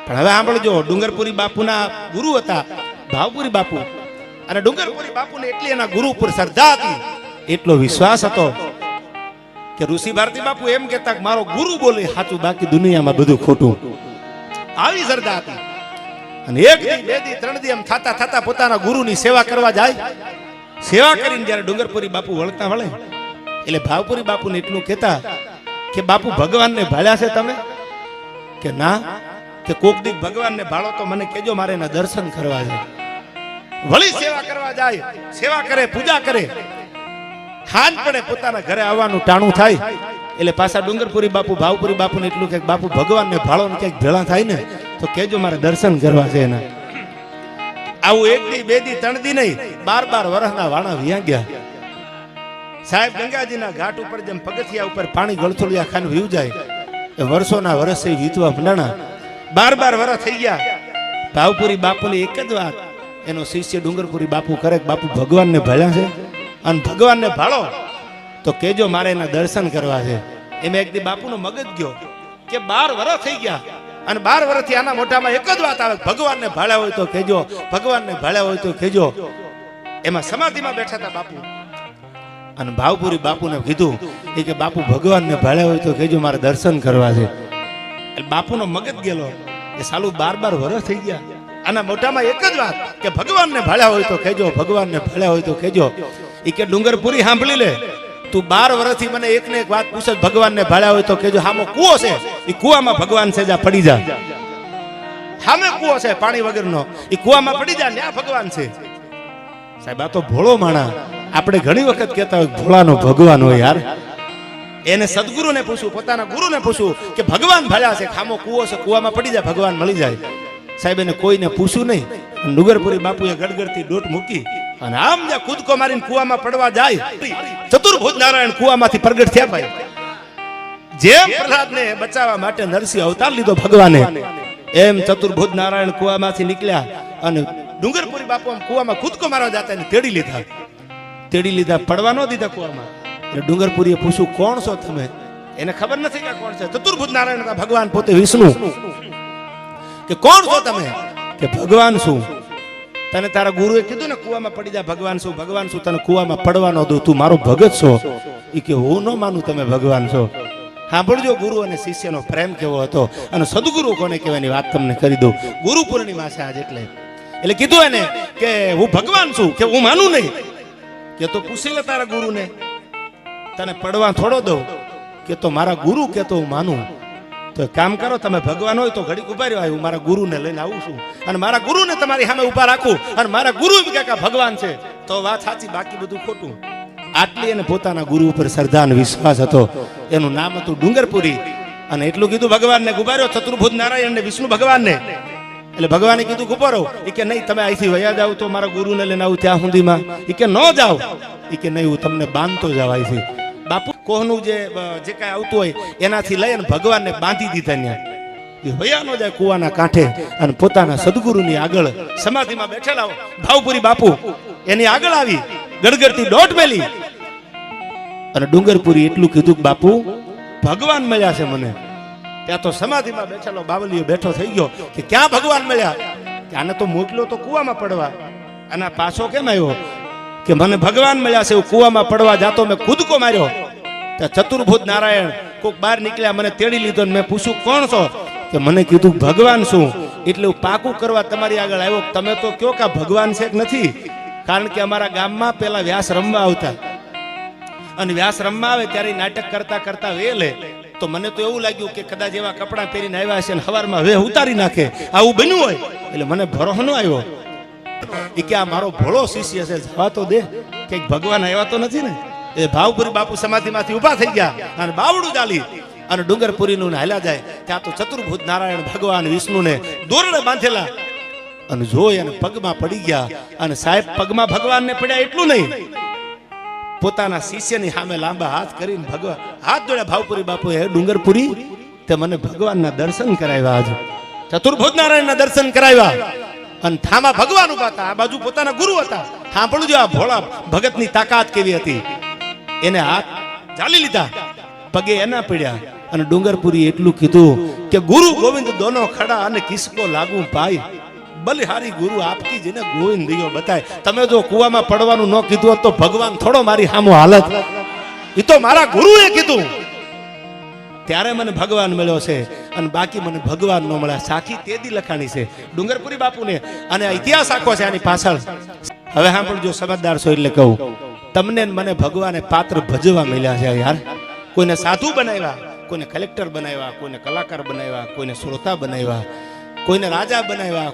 પણ હવે સાંભળજો, ડુંગરપુરી બાપુના ગુરુ હતા ભાવપુરી બાપુ, અને ડુંગરપુરી બાપુને એટલી એના ગુરુ ઉપર શ્રદ્ધા હતી, એટલો વિશ્વાસ હતો કે ઋષિ ભારતી બાપુ એમ કહેતા કે મારો ગુરુ બોલે સાચું, બાકી દુનિયામાં બધું ખોટું. આવી શ્રદ્ધા હતી. અને એક દી, બે દી, ત્રણ દી એમ થતા થતા પોતાના ગુરુની સેવા કરવા જાય. સેવા કરીને જ્યારે ડુંગરપુરી બાપુ વળતા વળે એટલે ભાવપુરી બાપુને એટલું કહેતા કે બાપુ ભગવાનને ભાળ્યા છે તમે? કે ના. કે કોક દી ભગવાનને ભાળો તો મને કહેજો, મારે એના દર્શન કરવા છે. વળી સેવા કરવા જાય, સેવા કરે, પૂજા કરે. ખાન પડે પોતાના ઘરે આવવાનું ટાણું થાય એટલે પાછા ડુંગરપુરી બાપુ ભાવપુરી બાપુને એટલું કે બાપુ ભગવાનને ભાળો ને ક્યાંક ભેળા થાય ને તો કહેજો, મારે દર્શન કરવા છે એના. આવું એક દી, બે દી, ત્રણ દી નહીં, 12 વર્ષના વાણા વ્યા ગયા. સાહેબ ગંગાજીના ઘાટ ઉપર જેમ પગથિયા ઉપર પાણી ગળથોડિયા ખાન વીવ જાય એ વર્ષોના વર્ષ વીતવા મંડાણા. 12 વર્ષ થઈ ગયા. ભાવપુરી બાપુની એક જ વાત એનો શિષ્ય ડુંગરપુરી બાપુ કરે, બાપુ ભગવાનને ભાળ્યા છે? અને ભગવાનને ભાળો તો કેજો, મારે એના દર્શન કરવા છે. એમ એક દી બાપુનો મગજ ગયો કે 12 વર્ષ થઈ ગયા અને 12 વર્ષથી આના મોઢામાં એક જ વાત આવે, ભગવાનને ભાળ્યા હોય તો કેજો, ભગવાનને ભાળ્યા હોય તો કેજો. એમાં સમાધિમાં બેઠા હતા બાપુ, અને ભાવપુરી બાપુને કીધું એ કે બાપુ ભગવાનને ભાળ્યા હોય તો કેજો, મારે દર્શન કરવા છે. એટલે બાપુનો મગજ ગયેલો કે સાલું 12 વર્ષ થઈ ગયા, આના મોઢામાં એક જ વાત કે ભગવાનને ભાળ્યા હોય તો કેજો, ભગવાનને ભાળ્યા હોય તો કેજો. એ કે ડુંગરપુરી સાંભળી લે, તું 12 વર્ષથી મને એક ને એક વાત પૂછે, ભગવાનને ભાળ્યા હોય તો કેજો. હામો કૂવો છે, એ કૂવામાં ભગવાન છે, જા પડી જા. સામે કૂવો છે પાણી વગરનો, એ કૂવામાં પડી જા, ત્યાં ભગવાન છે. સાહેબ આ તો ભોળો માણા. આપણે ઘણી વખત કહેતા હોય ભોળાનો ભગવાન હોય. યાર એને સદગુરુને પૂછું, પોતાના ગુરુને પૂછું કે ભગવાન ભાળ્યા છે, ખામો કૂવો છે, કૂવામાં પડી જાય, ભગવાન મળી જાય. સાહેબ એને કોઈને પૂછ્યું નહીં. ડુંગરપુરી બાપુએ ગડગડતી ડોટ મૂકી અને આમ જ્યાં કૂદકો મારીને કૂવામાં પડવા જાય, ચતુર્ભુજ નારાયણ કૂવામાંથી પ્રગટ થયા. ભાઈ જેમ પ્રહલાદને બચાવવા માટે નરસિંહ અવતાર લીધો ભગવાને, એમ ચતુર્ભુજ નારાયણ કૂવામાંથી નીકળ્યા અને ડુંગરપુરી બાપુ આમ કૂવામાં કૂદકો મારવા જતા એને તેડી લીધા, પડવા ન દીધા કૂવામાં. એટલે ડુંગરપુરીએ પૂછ્યું, કોણ છો તમે? એને ખબર નથી કે કોણ છે. ચતુર્ભુજ નારાયણ ભગવાન પોતે વિષ્ણુ. કે કોણ છો તમે? કે ભગવાન છું. તને તારા ગુરુએ કીધું ને કૂવામાં પડી જા, ભગવાન છું, ભગવાન છું, તને કૂવામાં પડવાનો દઉં, તું મારો ભગત છો? એ કે હું ન માનું તમે ભગવાન છો. સાંભળજો ગુરુ અને શિષ્યનો પ્રેમ કેવો હતો, અને સદગુરુ કોને કહેવાની વાત તમને કરી દઉં. ગુરુ પૂર્ણિમા છે આજ, એટલે કીધું એને કે હું ભગવાન છું, કે હું માનું નહીં. કે તો પૂછી લે તારા ગુરુને, તને પડવા થોડો દઉં. કે તો મારા ગુરુ કે તો હું માનું. તો કામ કરો, તમે ભગવાન હોય તો ઘડીક ઉભા રહ્યો, હું મારા ગુરુને લઈને આવું છું અને મારા ગુરુને તમારી સામે ઉભા રાખું અને મારા ગુરુ કે ભગવાન છે તો વાત સાચી, બાકી બધું ખોટું. આટલી એને પોતાના ગુરુ ઉપર શ્રદ્ધા અને વિશ્વાસ હતો. એનું નામ હતું ડુંગરપુરી. અને એટલું કીધું ભગવાનને ગુબાર્યો, ચતુર્ભુજ નારાયણ ને વિષ્ણુ ભગવાનને. એટલે ભગવાને કીધું ગુબારો. એ કે નહીં, તમે અહીંથી વયા જાવ તો મારા ગુરુને લઈને આવું ત્યાં સુધીમાં. એ કે ન જાવ. એ કે નહીં, હું તમને બાંધતો જાવ અહીંથી. બાપુ કોહનું જે કાંઈ આવતું હોય એનાથી લઈને ભગવાનને બાંધી દીધા. ત્યાં એ વયા ન જાય કુવાના કાંઠે અને પોતાના સદગુરુની આગળ સમાધિમાં બેઠેલા ભાવપુરી બાપુ એની આગળ આવી ગડગડતી દોટ મેલી અને ડુંગરપુરી એટલું કીધું કે બાપુ ભગવાન મળ્યા છે મને. ત્યાં તો સમાધિમાં બેઠેલો બાવલીઓ બેઠો થઈ ગયો કે ક્યાં ભગવાન મળ્યા? કે આને તો મોકલ્યો તો કુવામાં પડવા, અને પાછો કેમ આવ્યો? કે મને ભગવાન મળ્યા છે, હું કુવામાં પડવા જાતો, મેં કૂદકો માર્યો. ત્યાં ચતુર્ભુજ નારાયણ કોક બહાર નીકળ્યા, મને તેડી લીધો. મેં પૂછ્યું કોણ છો? કે મને કીધું ભગવાન છું. એટલે હું પાકું કરવા તમારી આગળ આવ્યો. તમે તો કયો કે ભગવાન છે કે નથી? કારણ કે અમારા ગામમાં પેલા વ્યાસ રમવા આવતા, અને વ્યાસ રમવા આવે ત્યારે નાટક કરતા કરતા વેલે. તો મને તો એવું લાગ્યું કે કદાચ એવા કપડાં પહેરીને આવ્યા છે ને હવારમાં વેહ ઉતારી નાખે, આવું બન્યું હોય. એટલે મને ભરોસો ન આવ્યો. એ કે આ મારો ભોળો શિષ્ય છે, જવા તો દે, કે ભગવાન આવ્યા તો નથી ને. એ ભાવપુરી બાપુ સમાધિમાંથી ઉભા થઈ ગયા અને બાવડું ચાલી અને ડુંગરપુરીનું હાલ્યા જાય. ત્યાં તો ચતુર્ભુજ નારાયણ ભગવાન વિષ્ણુને દોરડે બાંધેલા અને જોઈ અને પગમાં પડી ગયા. અને સાહેબ પગમાં ભગવાનને પડ્યા એટલું નહીં, પોતાના શિષ્યની સામે લાંબા હાથ કરીને ભગવાન હાથ જોડ્યા. ભાવપુરી બાપુ, હે ડુંગરપુરી, તે મને ભગવાનના દર્શન કરાવ્યા, આજ ચતુર્ભુજ નારાયણના દર્શન કરાવ્યા. અને થામાં ભગવાન ઉભા હતા, આ બાજુ પોતાના ગુરુ હતા. સાંભળજો આ ભોળા ભગતની તાકાત કેવી હતી. એને હાથ ચાલી લીધા, પગે એના પડ્યા અને ડુંગરપુરી એટલું કીધું કે ગુરુ ગોવિંદ દોનો ખડા અને કિસકો લાગુ ભાઈ બલિહારી ગુરુ આપકી જેને ગોવિંદ દિયો બતાય. તમે જો કુવામાં પડવાનું ન કીધું હોત તો ભગવાન થોડો મારી સામું હાલત. એ તો મારા ગુરુએ કીધું ત્યારે મને ભગવાન મળ્યો છે, અને બાકી મને ભગવાન ન મળ્યા. સાખી તેદી લખાણી છે ડુંગરપુરી બાપુને, અને ઇતિહાસ આખો છે આની પાછળ. હવે સાંભળજો, સમજદાર છો એટલે કહું, તમને મને ભગવાને પાત્ર ભજવા મળ્યા છે યાર. કોઈને સાધુ બનાવ્યા, કોઈને કલેક્ટર બનાવ્યા, કોઈને કલાકાર બનાવ્યા, કોઈને શ્રોતા બનાવ્યા, કોઈને રાજા બનાવ્યા,